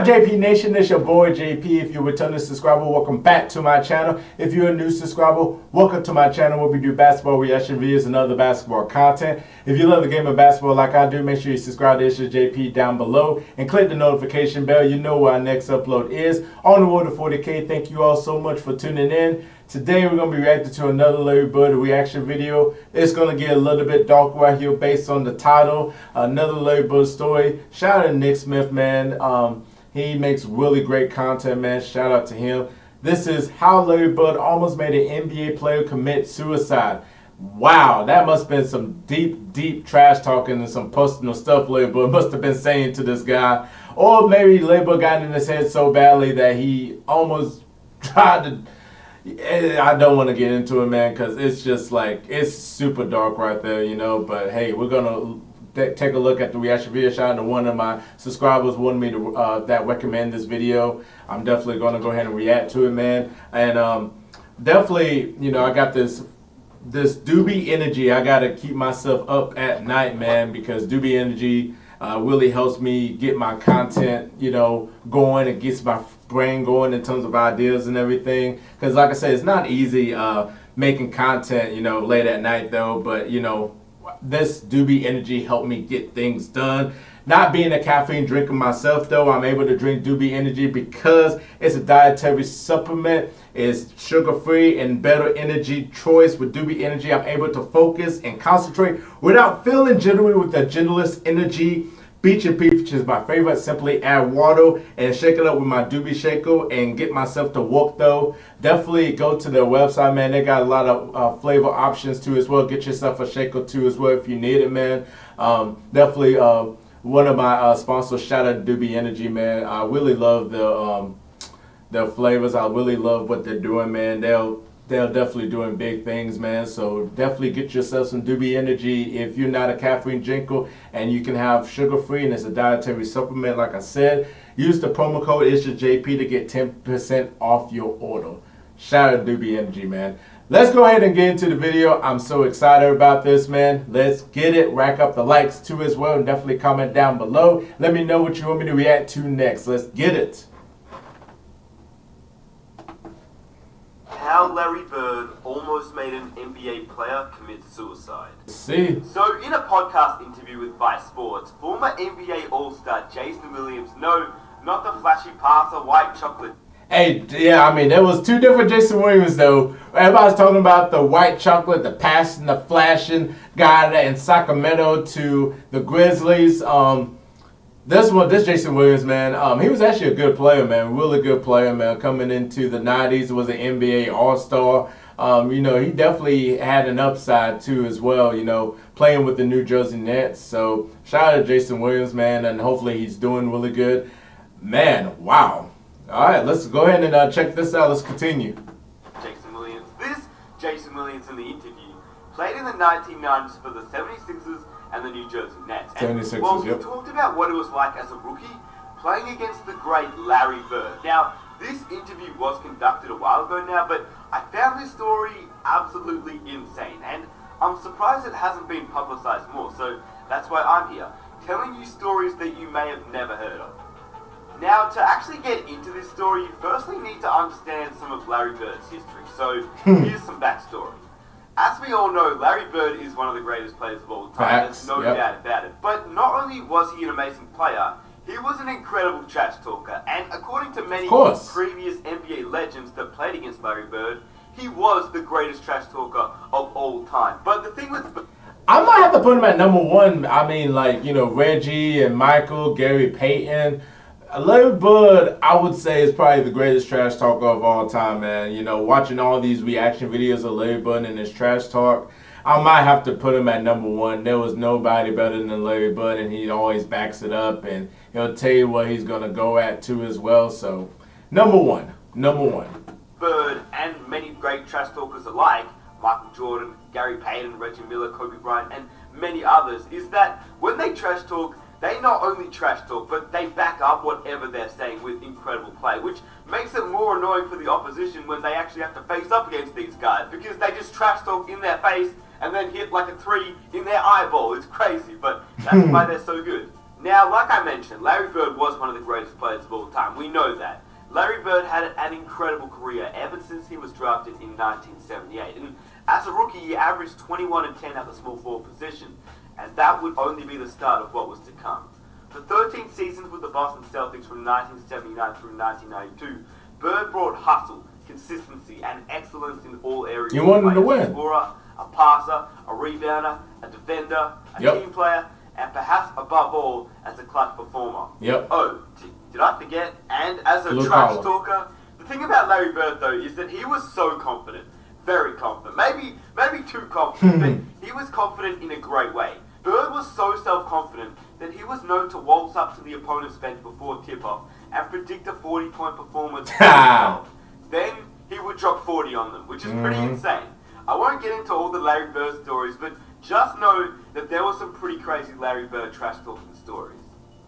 JP Nation? It's your boy JP. If you're a returning subscriber, welcome back to my channel. If you're a new subscriber, welcome to my channel where we do basketball reaction videos and other basketball content. If you love the game of basketball like I do, make sure you subscribe to Itzjustjp down below and click the notification bell. You know where our next upload is. On the road to 40K. Thank you all so much for tuning in. Today we're going to be reacting to another Ladybird reaction video. It's going to get a little bit dark right here based on the title. Another Ladybird story. Shout out to Nick Smith, man. He makes really great content, man. Shout out to him. This is how Ladybird almost made an NBA player commit suicide. Wow, that must have been some deep trash talking and some personal stuff Ladybird must have been saying to this guy. Or maybe Ladybird got in his head so badly that he almost tried to... I don't want to get into it, man, because it's just like, it's super dark right there, you know. But hey, we're going to take a look at the reaction video. Shout out to one of my subscribers wanted me to that recommend this video. I'm definitely going to go ahead and react to it, man. And definitely, you know, I got this doobie energy. I got to keep myself up at night, man, because doobie energy really helps me get my content, you know, going. It gets my brain going in terms of ideas and everything. Because like I said, it's not easy making content, you know, late at night though. But, you know, this doobie energy helped me get things done. Not being a caffeine drinker myself though, I'm able to drink doobie energy because it's a dietary supplement. It's sugar-free and better energy choice. With doobie energy, I'm able to focus and concentrate without feeling jittery with the gentlest energy. Beach and Peach is my favorite. Simply add water and shake it up with my doobie shaker and get myself to work though. Definitely go to their website, man. They got a lot of flavor options too as well. Get yourself a shaker too as well if you need it, man. Definitely one of my sponsors. Shout out to Doobie Energy, man. I really love their flavors. I really love what they're doing, man. They're definitely doing big things, man. So definitely get yourself some Doobie Energy if you're not a caffeine drinker, and you can have sugar-free and it's a dietary supplement. Like I said, use the promo code Itzjustjp to get 10% off your order. Shout out to Doobie Energy, man. Let's go ahead and get into the video. I'm so excited about this, man. Let's get it. Rack up the likes too as well, and definitely comment down below. Let me know what you want me to react to next. Let's get it. How Larry Bird almost made an NBA player commit suicide. See? So, in a podcast interview with Vice Sports, former NBA All-Star Jason Williams, no, not the flashy passer, white chocolate. Hey, yeah, I mean, there was two different Jason Williams, though. Everybody's talking about the white chocolate, the passing, the flashing guy in Sacramento to the Grizzlies. This Jason Williams, man, he was actually a good player, man, really good player, man. Coming into the 90s, was an NBA All-Star. You know, he definitely had an upside too as well, you know, playing with the New Jersey Nets. So shout out to Jason Williams, man, and hopefully he's doing really good. Man, wow. All right, let's go ahead and check this out. Let's continue. Jason Williams. This Jason Williams in the interview played in the 1990s for the 76ers and the New Jersey Nets. And, 76ers, well, he yep. talked about what it was like as a rookie playing against the great Larry Bird. Now, this interview was conducted a while ago now, but I found this story absolutely insane, and I'm surprised it hasn't been publicized more, so that's why I'm here, telling you stories that you may have never heard of. Now, to actually get into this story, you firstly need to understand some of Larry Bird's history, so here's some backstory. As we all know, Larry Bird is one of the greatest players of all time. Facts, There's no doubt about it. But not only was he an amazing player, he was an incredible trash talker. And according to many previous NBA legends that played against Larry Bird, he was the greatest trash talker of all time. But the thing with... I might have to put him at number one. I mean, like, you know, Reggie and Michael, Gary Payton. Larry Bird, I would say, is probably the greatest trash talker of all time, man. You know, watching all these reaction videos of Larry Bird and his trash talk, I might have to put him at number one. There was nobody better than Larry Bird, and he always backs it up, and he'll tell you what he's going to go at, too, as well. So, number one. Bird and many great trash talkers alike, Michael Jordan, Gary Payton, Reggie Miller, Kobe Bryant, and many others, is that when they trash talk, they not only trash talk, but they back up whatever they're saying with incredible play, which makes it more annoying for the opposition when they actually have to face up against these guys, because they just trash talk in their face and then hit like a 3 in their eyeball. It's crazy, but that's why they're so good. Now, like I mentioned, Larry Bird was one of the greatest players of all time. We know that. Larry Bird had an incredible career ever since he was drafted in 1978. And as a rookie, he averaged 21 and 10 at the small forward position. And that would only be the start of what was to come. For 13 seasons with the Boston Celtics from 1979 through 1992, Bird brought hustle, consistency, and excellence in all areas. You wanted to win. A scorer, a passer, a rebounder, a defender, a team player, and perhaps above all, as a clutch performer. Oh, did I forget? And as a trash talker, the thing about Larry Bird though is that he was so confident, very confident, maybe too confident, but he was confident in a great way. Bird was so self-confident that he was known to waltz up to the opponent's bench before tip-off and predict a 40-point performance. Then he would drop 40 on them, which is pretty insane. I won't get into all the Larry Bird stories, but just know that there were some pretty crazy Larry Bird trash-talking stories.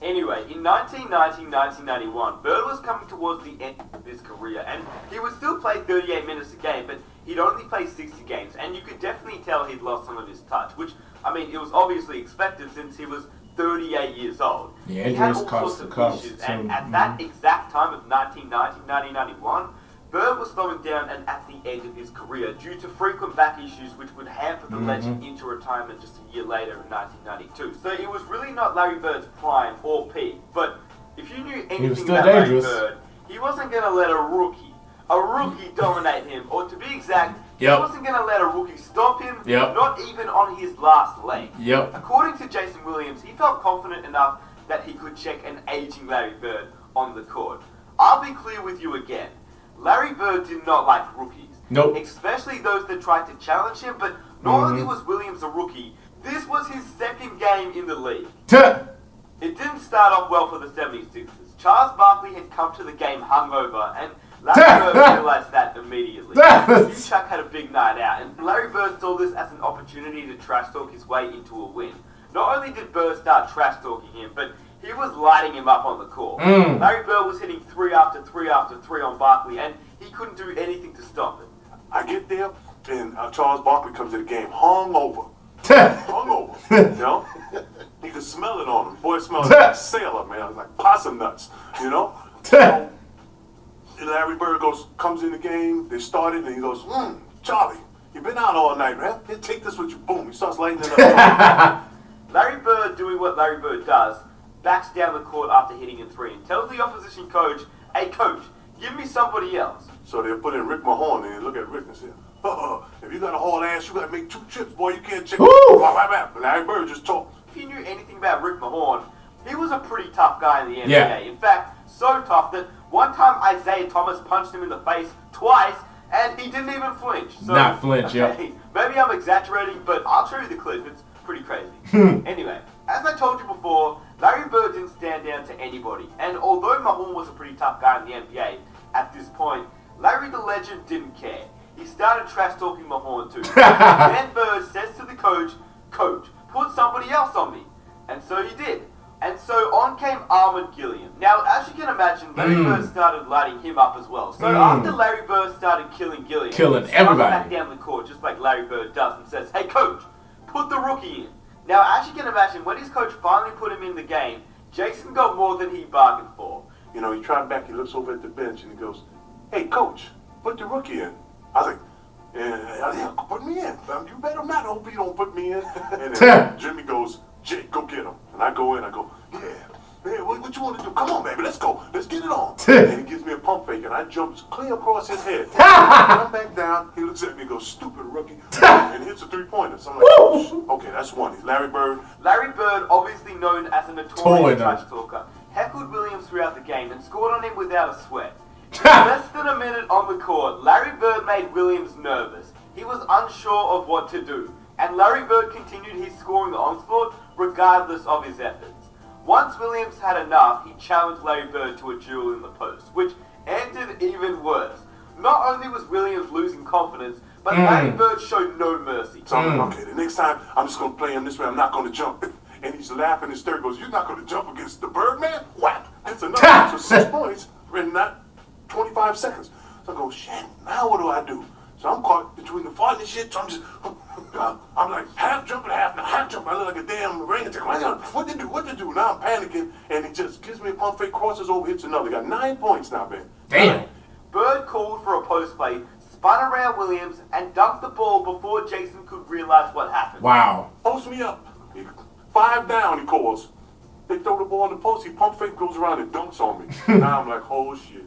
Anyway, in 1990-1991, Bird was coming towards the end of his career, and he would still play 38 minutes a game, but he'd only play 60 games, and you could definitely tell he'd lost some of his touch, which, I mean, it was obviously expected since he was 38 years old. Yeah, he had all sorts of issues, and at that exact time of 1990-1991, Bird was slowing down and at the end of his career due to frequent back issues which would hamper the legend into retirement just a year later in 1992. So it was really not Larry Bird's prime or peak, but if you knew anything about Larry Bird, he wasn't going to let a rookie dominate him, or to be exact, he wasn't going to let a rookie stop him, not even on his last leg. According to Jason Williams, he felt confident enough that he could check an aging Larry Bird on the court. I'll be clear with you again. Larry Bird did not like rookies. Especially those that tried to challenge him, but not only was Williams a rookie, this was his second game in the league. It didn't start off well for the 76ers. Charles Barkley had come to the game hungover, and Larry Bird realized that immediately. Chuck had a big night out, and Larry Bird saw this as an opportunity to trash talk his way into a win. Not only did Bird start trash talking him, but he was lighting him up on the court. Larry Bird was hitting 3 after 3 after 3 on Barkley, and he couldn't do anything to stop it. I get there, and Charles Barkley comes to the game hungover. You know? You could smell it on him. Boy, it smells like a sailor, man. Like possum nuts, you know? So, Larry Bird comes in the game, they started, and he goes, Charlie, you've been out all night, man. Here, take this with you. Boom. He starts lighting it up. Larry Bird, doing what Larry Bird does, backs down the court after hitting a 3 and tells the opposition coach, hey coach, give me somebody else. So they put in Rick Mahorn and look at Rick and say, if you got a hard ass, you got to make 2 trips, boy, you can't check. Larry Bird just talked. If you knew anything about Rick Mahorn, he was a pretty tough guy in the NBA. In fact, so tough that one time Isaiah Thomas punched him in the face twice and he didn't even flinch. So, Not flinch, Maybe I'm exaggerating, but I'll show you the clip. It's pretty crazy. Anyway, as I told you before, Larry Bird didn't stand down to anybody. And although Mahorn was a pretty tough guy in the NBA at this point, Larry the Legend didn't care. He started trash talking Mahorn too. Then Bird says to the coach, Coach, put somebody else on me. And so he did. And so on came Armand Gilliam. Now, as you can imagine, Larry Bird started lighting him up as well. So after Larry Bird started killing Gilliam, he everybody back down the court just like Larry Bird does and says, hey coach, put the rookie in. Now, as you can imagine, when his coach finally put him in the game, Jason got more than he bargained for. You know, he tried back, he looks over at the bench and he goes, hey coach, put the rookie in. I was like, yeah, put me in. You better not hope you don't put me in. And then Jimmy goes, Jake, go get him. And I go in, I go, yeah, what you want to do? Come on, baby, let's go. Let's get it on. And he gives me a pump fake, and I jump clear across his head. Come back down. He looks at me and goes, stupid rookie. And hits a 3-pointer. So I'm like, okay, that's one. He's Larry Bird. Larry Bird, obviously known as a notorious trash talker, heckled Williams throughout the game and scored on him without a sweat. Less than a minute on the court, Larry Bird made Williams nervous. He was unsure of what to do. And Larry Bird continued his scoring onslaught regardless of his efforts. Once Williams had enough, he challenged Larry Bird to a duel in the post, which ended even worse. Not only was Williams losing confidence, but Larry Bird showed no mercy. So I'm like, okay, the next time I'm just going to play him this way, I'm not going to jump. And he's laughing, his third goes, you're not going to jump against the Birdman? Whack! That's enough. So 6 points in not 25 seconds. So I go, shit, now what do I do? So I'm caught between the fight and shit, so I'm just... I'm like half jumping, half jumping. I look like a damn orangutan. What to do? Now I'm panicking, and he just gives me a pump fake, crosses over, hits another. Got 9 points now, man. Damn. Bird called for a post play, spun around Williams, and dunked the ball before Jason could realize what happened. Wow. Post me up. 5 down, he calls. They throw the ball in the post. He pump fake, goes around and dunks on me. Now I'm like, oh shit.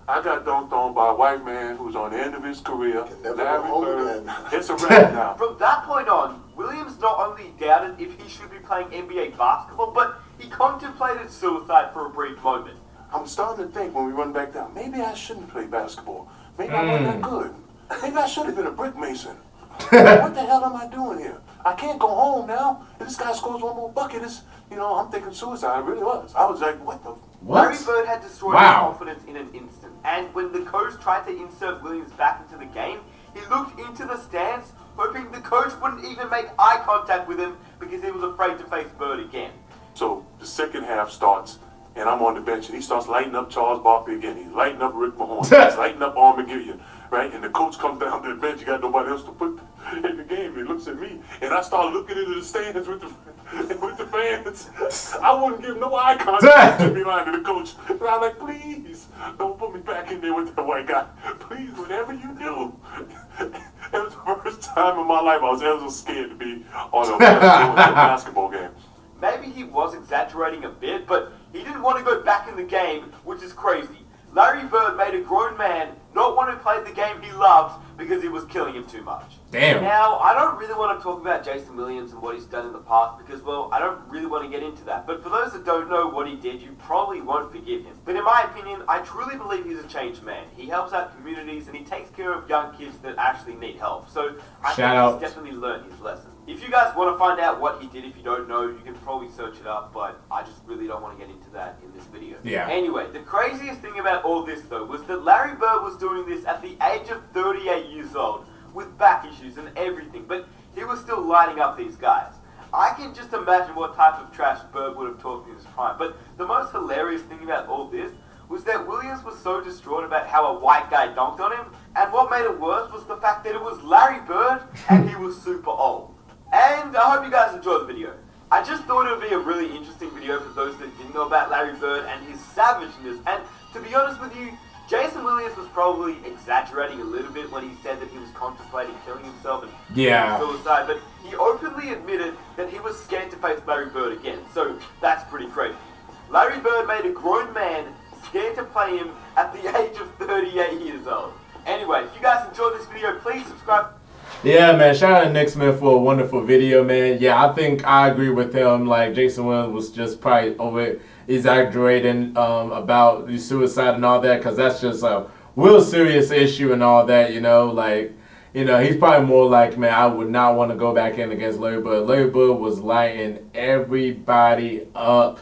I got dunked on by a white man who's on the end of his career. Ladybird. It's a wrap now. From that point on, Williams not only doubted if he should be playing NBA basketball, but he contemplated suicide for a brief moment. I'm starting to think when we run back down, maybe I shouldn't play basketball. Maybe I wasn't that good. Maybe I should have been a brick mason. What the hell am I doing here? I can't go home now. If this guy scores one more bucket, I'm thinking suicide. I really was. I was like, what the... Larry Bird had destroyed his confidence in an instant, and when the coach tried to insert Williams back into the game, he looked into the stands, hoping the coach wouldn't even make eye contact with him because he was afraid to face Bird again. So the second half starts, and I'm on the bench, and he starts lighting up Charles Barkley again. He's lighting up Rick Mahorn. He's lighting up Armageddon, right? And the coach comes down to the bench. You got nobody else to put in the game. He looks at me, and I start looking into the stands with the fans. I wouldn't give no eye contact to me lying to the coach. And I'm like, please, don't put me back in there with that white guy. Please, whatever you do. It was the first time in my life I was ever so scared to be on a basketball game. Maybe he was exaggerating a bit, but he didn't want to go back in the game, which is crazy. Larry Bird made a grown man not want to play the game he loved because it was killing him too much. Damn. Now, I don't really want to talk about Jason Williams and what he's done in the past because, well, I don't really want to get into that. But for those that don't know what he did, you probably won't forgive him. But in my opinion, I truly believe he's a changed man. He helps out communities and he takes care of young kids that actually need help. So I think he's definitely learned his lesson. If you guys want to find out what he did, if you don't know, you can probably search it up, but I just really don't want to get into that in this video. Yeah. Anyway, the craziest thing about all this, though, was that Larry Bird was doing this at the age of 38 years old, with back issues and everything, but he was still lighting up these guys. I can just imagine what type of trash Bird would have talked in his prime, but the most hilarious thing about all this was that Williams was so distraught about how a white guy dunked on him, and what made it worse was the fact that it was Larry Bird, and he was super old. And I hope you guys enjoyed the video. I just thought it would be a really interesting video for those that didn't know about Larry Bird and his savageness, and to be honest with you, Jason Williams was probably exaggerating a little bit when he said that he was contemplating killing himself and suicide, but he openly admitted that he was scared to face Larry Bird again, so that's pretty crazy. Larry Bird made a grown man scared to play him at the age of 38 years old. Anyway, if you guys enjoyed this video, please subscribe. Yeah, man, shout out to Nick Smith for a wonderful video, man. Yeah, I think I agree with him. Like, Jason Williams was just probably over exaggerating about the suicide and all that, because that's just a real serious issue and all that, like, he's probably more like, man, I would not want to go back in against Larry Bird. Larry Bird was lighting everybody up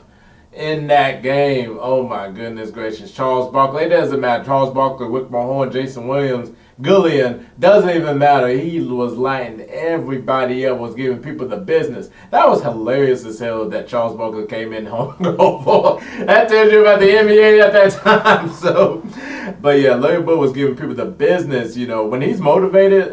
in that game. Oh my goodness gracious. Charles Barkley, it doesn't matter. Charles Barkley, Rick Mahorn, Jason Williams, Gillian, doesn't even matter. He was lighting everybody up, was giving people the business. That was hilarious as hell that Charles Barkley came in home. That tells you about the NBA at that time. So, but yeah, Larry Bird was giving people the business. When he's motivated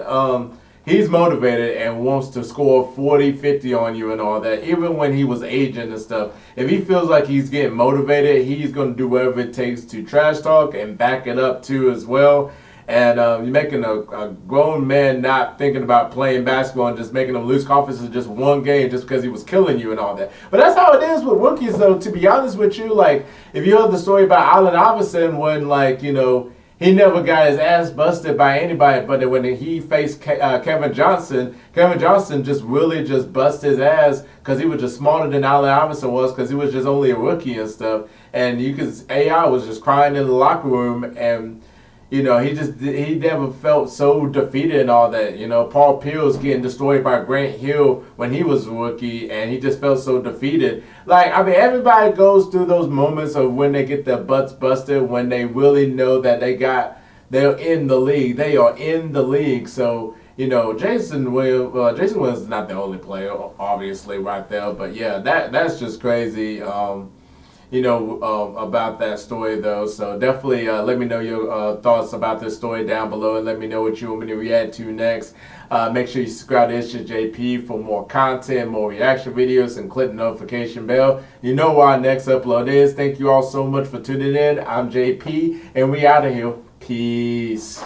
and wants to score 40, 50 on you and all that. Even when he was aging and stuff, if he feels like he's getting motivated, he's going to do whatever it takes to trash talk and back it up too as well. And you're making a grown man not thinking about playing basketball and just making him lose confidence in just one game just because he was killing you and all that. But that's how it is with rookies, though, to be honest with you. Like, if you heard the story about Allen Iverson when, like, he never got his ass busted by anybody, but when he faced Kevin Johnson just really just busted his ass because he was just smarter than Allen Iverson was because he was just only a rookie and stuff. And AI was just crying in the locker room, and he never felt so defeated and all that. Paul Pierce getting destroyed by Grant Hill when he was a rookie, and he just felt so defeated. Like, I mean, everybody goes through those moments of when they get their butts busted, when they really know that they're in the league. They are in the league. So, Jason Williams is not the only player, obviously, right there. But yeah, that's just crazy. about that story though. So definitely let me know your thoughts about this story down below, and let me know what you want me to react to next. Make sure you subscribe to Itzjustjp for more content, more reaction videos, and click the notification bell. You know where our next upload is. Thank you all so much for tuning in. I'm JP, and we out of here. Peace.